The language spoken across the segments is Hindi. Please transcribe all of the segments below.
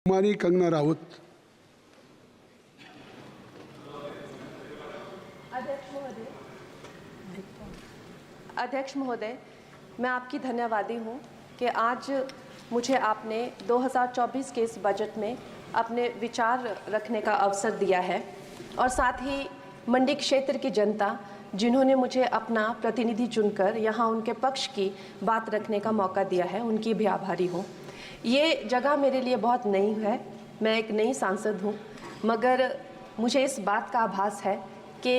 कुमारी कंगना राउत। अध्यक्ष महोदय, मैं आपकी धन्यवादी हूँ कि आज मुझे आपने 2024 के इस बजट में अपने विचार रखने का अवसर दिया है और साथ ही मंडी क्षेत्र की जनता जिन्होंने मुझे अपना प्रतिनिधि चुनकर यहाँ उनके पक्ष की बात रखने का मौका दिया है, उनकी भी आभारी हूँ। ये जगह मेरे लिए बहुत नई है, मैं एक नई सांसद हूँ, मगर मुझे इस बात का आभास है कि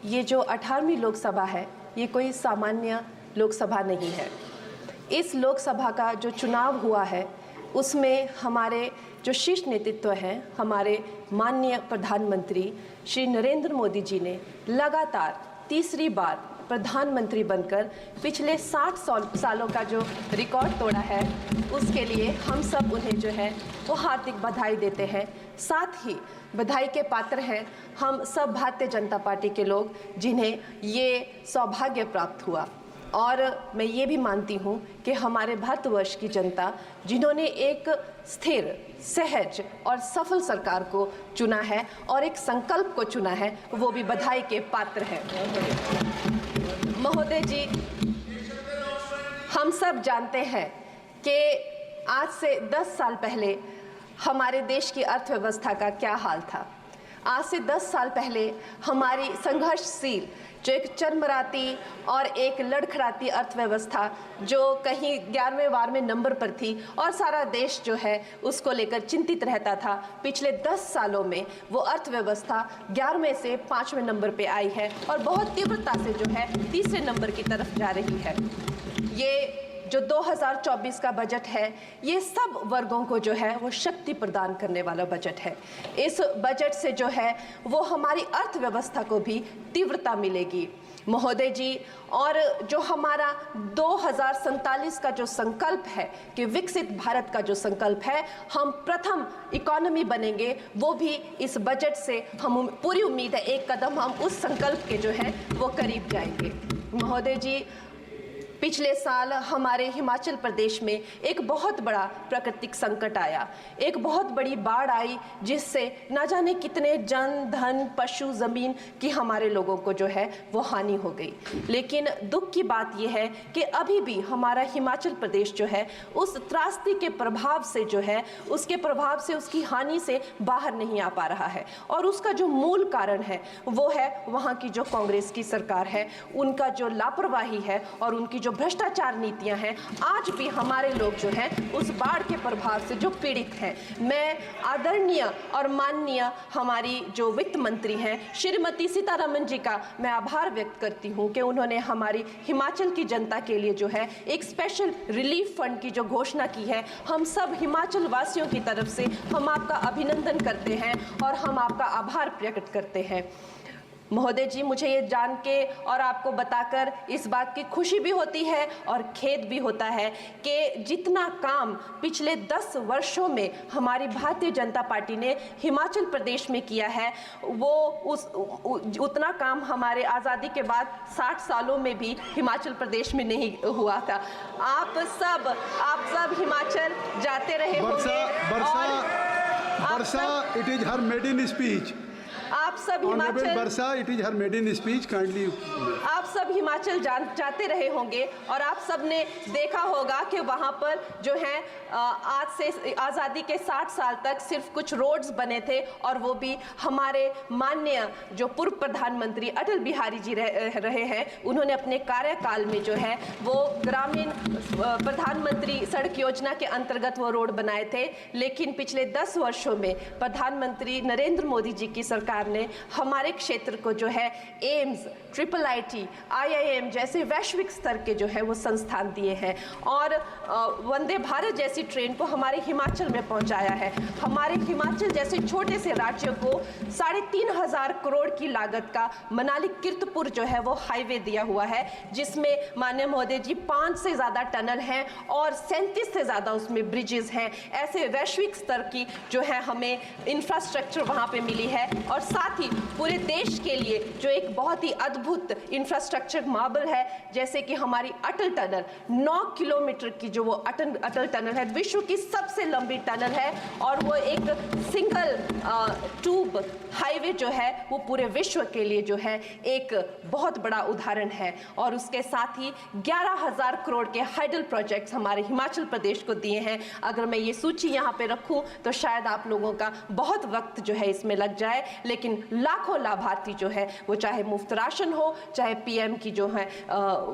ये जो 18वीं लोकसभा है ये कोई सामान्य लोकसभा नहीं है। इस लोकसभा का जो चुनाव हुआ है उसमें हमारे जो शीर्ष नेतृत्व हैं, हमारे माननीय प्रधानमंत्री श्री नरेंद्र मोदी जी ने लगातार तीसरी बार प्रधानमंत्री बनकर पिछले 60 सालों का जो रिकॉर्ड तोड़ा है, उसके लिए हम सब उन्हें जो है वो हार्दिक बधाई देते हैं। साथ ही बधाई के पात्र हैं हम सब भारतीय जनता पार्टी के लोग जिन्हें ये सौभाग्य प्राप्त हुआ। और मैं ये भी मानती हूँ कि हमारे भारतवर्ष की जनता जिन्होंने एक स्थिर, सहज और सफल सरकार को चुना है और एक संकल्प को चुना है, वो भी बधाई के पात्र हैं। महोदय जी, हम सब जानते हैं कि आज से 10 साल पहले हमारे देश की अर्थव्यवस्था का क्या हाल था। आज से 10 साल पहले हमारी संघर्षशील जो एक चरमराती और एक लड़खड़ाती अर्थव्यवस्था जो कहीं 11वें-12वें नंबर पर थी और सारा देश जो है उसको लेकर चिंतित रहता था, पिछले 10 सालों में वो अर्थव्यवस्था 11वें से 5वें नंबर पे आई है और बहुत तीव्रता से जो है तीसरे नंबर की तरफ जा रही है। ये जो 2024 का बजट है ये सब वर्गों को जो है वो शक्ति प्रदान करने वाला बजट है। इस बजट से जो है वो हमारी अर्थव्यवस्था को भी तीव्रता मिलेगी महोदय जी। और जो हमारा 2047 का जो संकल्प है कि विकसित भारत का जो संकल्प है, हम प्रथम इकोनॉमी बनेंगे, वो भी इस बजट से हम पूरी उम्मीद है एक कदम हम उस संकल्प के जो है वो करीब जाएंगे। महोदय जी, पिछले साल हमारे हिमाचल प्रदेश में एक बहुत बड़ा प्राकृतिक संकट आया, एक बहुत बड़ी बाढ़ आई जिससे ना जाने कितने जन, धन, पशु, जमीन की हमारे लोगों को जो है वो हानि हो गई। लेकिन दुख की बात यह है कि अभी भी हमारा हिमाचल प्रदेश जो है उस त्रासदी के प्रभाव से जो है उसके प्रभाव से, उसकी हानि से बाहर नहीं आ पा रहा है। और उसका जो मूल कारण है वो है वहाँ की जो कांग्रेस की सरकार है, उनका जो लापरवाही है और उनकी जो भ्रष्टाचार नीतियां हैं। आज भी हमारे लोग जो हैं उस बाढ़ के प्रभाव से जो पीड़ित हैं। मैं आदरणीय और माननीय हमारी जो वित्त मंत्री हैं श्रीमती सीतारमण जी का मैं आभार व्यक्त करती हूं कि उन्होंने हमारी हिमाचल की जनता के लिए जो है एक स्पेशल रिलीफ फंड की जो घोषणा की है। हम सब हिमाचल वासियों की तरफ से हम आपका अभिनंदन करते हैं और हम आपका आभार प्रकट करते हैं। महोदय जी, मुझे ये जान के और आपको बताकर इस बात की खुशी भी होती है और खेद भी होता है कि जितना काम पिछले 10 वर्षों में हमारी भारतीय जनता पार्टी ने हिमाचल प्रदेश में किया है वो उतना काम हमारे आज़ादी के बाद 60 सालों में भी हिमाचल प्रदेश में नहीं हुआ था। आप सब हिमाचल जाते रहे होंगे। वर्षा, it is her maiden speech. आप सब Himachal Varsha, it is her maiden speech, kindly. आप सब हिमाचल जाते रहे होंगे और आप सब ने देखा होगा कि वहाँ पर जो है आज से आज़ादी के 60 साल तक सिर्फ कुछ रोड्स बने थे और वो भी हमारे माननीय जो पूर्व प्रधानमंत्री अटल बिहारी जी रहे हैं, उन्होंने अपने कार्यकाल में जो है वो ग्रामीण प्रधानमंत्री सड़क योजना के अंतर्गत वो रोड बनाए थे। लेकिन पिछले 10 वर्षों में प्रधानमंत्री नरेंद्र मोदी जी की सरकार ने हमारे क्षेत्र को जो है एम्स, IIIT, IIM जैसे वैश्विक स्तर के जो है वो संस्थान दिए हैं और वंदे भारत जैसी ट्रेन को हमारे हिमाचल में पहुंचाया है। हमारे हिमाचल जैसे छोटे से राज्य को 3,500 करोड़ की लागत का मनाली कीर्तपुर जो है वो हाईवे दिया हुआ है, जिसमें माननीय महोदय जी 5 से ज़्यादा टनल हैं और 37 से ज़्यादा उसमें ब्रिजेस हैं। ऐसे वैश्विक स्तर की जो है हमें इंफ्रास्ट्रक्चर वहाँ पे मिली है और साथ साथ ही पूरे देश के लिए जो एक बहुत ही अद्भुत इंफ्रास्ट्रक्चर मार्बल है, जैसे कि हमारी अटल टनल 9 किलोमीटर की जो वो अटल टनल है, विश्व की सबसे लंबी टनल है और वो एक सिंगल ट्यूब हाईवे जो है वो पूरे विश्व के लिए जो है एक बहुत बड़ा उदाहरण है। और उसके साथ ही 11,000 करोड़ के हाइडल प्रोजेक्ट्स हमारे हिमाचल प्रदेश को दिए हैं। अगर मैं ये सूची यहाँ पे रखूं तो शायद आप लोगों का बहुत वक्त जो है इसमें लग जाए, लेकिन लाखों लाभार्थी जो है वो चाहे मुफ्त राशन हो, चाहे पीएम की जो है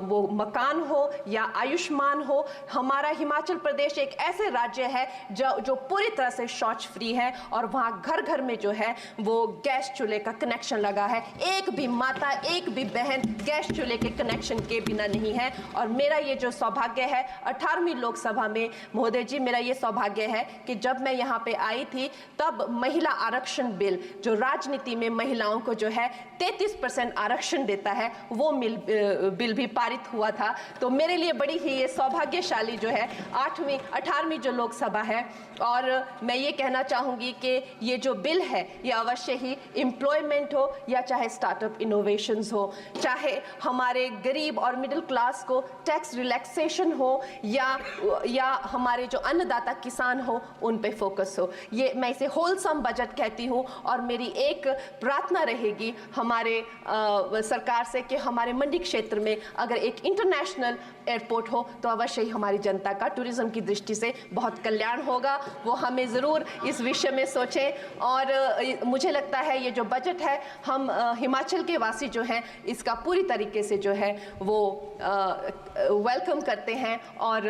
वो मकान हो या आयुष्मान हो। हमारा हिमाचल प्रदेश एक ऐसे राज्य है जो पूरी तरह से शौच फ्री है और वहाँ घर घर में जो है वो गैस चूल्हे का कनेक्शन लगा है। एक भी माता, एक भी बहन गैस चूल्हे के कनेक्शन के बिना नहीं है। और मेरा ये जो सौभाग्य है 18वीं लोकसभा में, महोदय जी, मेरा ये सौभाग्य है कि जब मैं यहाँ पे आई थी तब महिला आरक्षण बिल जो राजनीति में महिलाओं को जो है 33% आरक्षण देता है, वो बिल भी पारित हुआ था। तो मेरे लिए बड़ी ही ये सौभाग्यशाली जो है 18वीं जो लोकसभा है। और मैं ये कहना चाहूँगी कि ये जो बिल है ये अवश्य ही एम्प्लॉयमेंट हो या चाहे स्टार्टअप इनोवेशंस हो, चाहे हमारे गरीब और मिडिल क्लास को टैक्स रिलैक्सेशन हो या हमारे जो अन्नदाता किसान हो उन पे फोकस हो। ये मैं इसे होलसम बजट कहती हूँ। और मेरी एक प्रार्थना रहेगी हमारे सरकार से कि हमारे मंडी क्षेत्र में अगर एक इंटरनेशनल एयरपोर्ट हो तो अवश्य ही हमारी जनता का टूरिज्म की दृष्टि से बहुत कल्याण होगा। वो हमें ज़रूर इस विषय में सोचें। और मुझे लगता है ये जो बजट है हम हिमाचल के वासी जो हैं इसका पूरी तरीके से जो है वो वेलकम करते हैं। और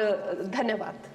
धन्यवाद।